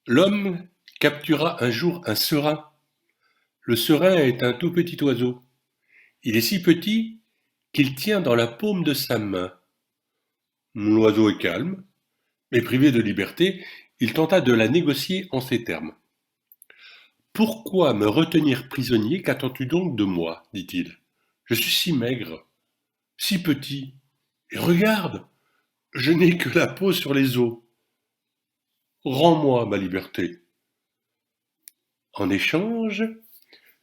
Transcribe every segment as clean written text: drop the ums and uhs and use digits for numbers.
L'homme captura un jour un serin. Le serin est un tout petit oiseau. Il est si petit qu'il tient dans la paume de sa main. L'oiseau est calme, mais privé de liberté, il tenta de la négocier en ces termes. Pourquoi me retenir prisonnier, qu'attends-tu donc de moi, dit-il. Je suis si maigre, si petit, et regarde, je n'ai que la peau sur les os. Rends-moi ma liberté. En échange,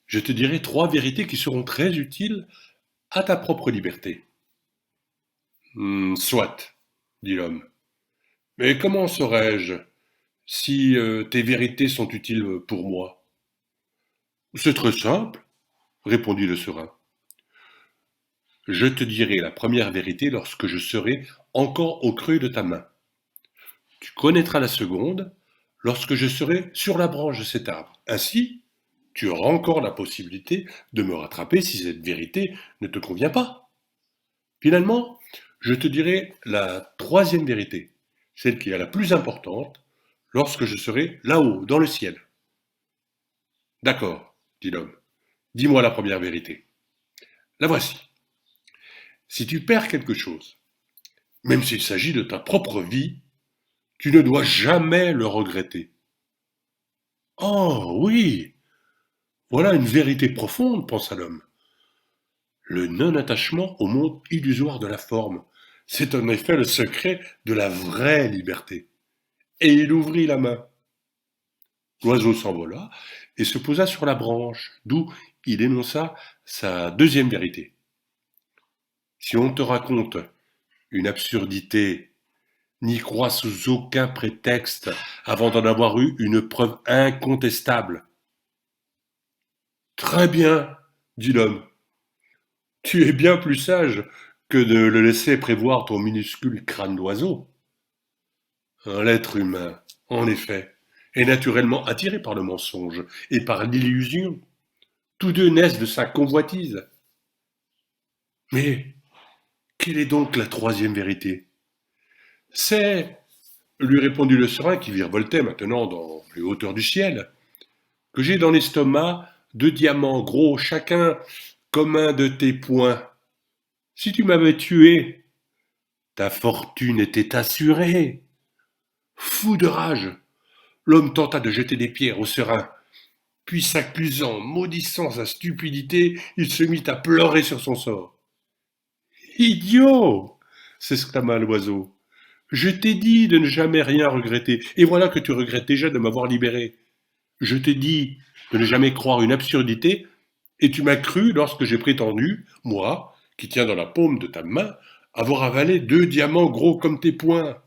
je te dirai 3 vérités qui seront très utiles à ta propre liberté. Soit, dit l'homme. Mais comment saurais-je si tes vérités sont utiles pour moi? C'est très simple, répondit le serin. Je te dirai la première vérité lorsque je serai encore au creux de ta main. Tu connaîtras la seconde lorsque je serai sur la branche de cet arbre. Ainsi, tu auras encore la possibilité de me rattraper si cette vérité ne te convient pas. Finalement, je te dirai la troisième vérité, celle qui est la plus importante, lorsque je serai là-haut, dans le ciel. D'accord, dit l'homme. Dis-moi la première vérité. La voici. Si tu perds quelque chose, même s'il s'agit de ta propre vie, tu ne dois jamais le regretter. Oh oui, voilà une vérité profonde, pensa l'homme. Le non-attachement au monde illusoire de la forme, c'est en effet le secret de la vraie liberté. Et il ouvrit la main. L'oiseau s'envola et se posa sur la branche, d'où il énonça sa deuxième vérité. Si on te raconte une absurdité, n'y crois sous aucun prétexte avant d'en avoir eu une preuve incontestable. Très bien, dit l'homme. Tu es bien plus sage que de le laisser prévoir ton minuscule crâne d'oiseau. L'être humain, en effet, est naturellement attiré par le mensonge et par l'illusion. Tous deux naissent de sa convoitise. Mais quelle est donc la troisième vérité? C'est, lui répondit le serin qui virevoltait maintenant dans les hauteurs du ciel, que j'ai dans l'estomac 2 diamants gros, chacun comme un de tes poings. Si tu m'avais tué, ta fortune était assurée. Fou de rage, l'homme tenta de jeter des pierres au serin. Puis s'accusant, maudissant sa stupidité, il se mit à pleurer sur son sort. Idiot! S'exclama l'oiseau. Je t'ai dit de ne jamais rien regretter, et voilà que tu regrettes déjà de m'avoir libéré. Je t'ai dit de ne jamais croire une absurdité, et tu m'as cru lorsque j'ai prétendu, moi, qui tiens dans la paume de ta main, avoir avalé 2 diamants gros comme tes poings.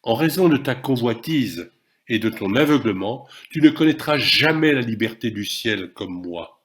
En raison de ta convoitise et de ton aveuglement, tu ne connaîtras jamais la liberté du ciel comme moi.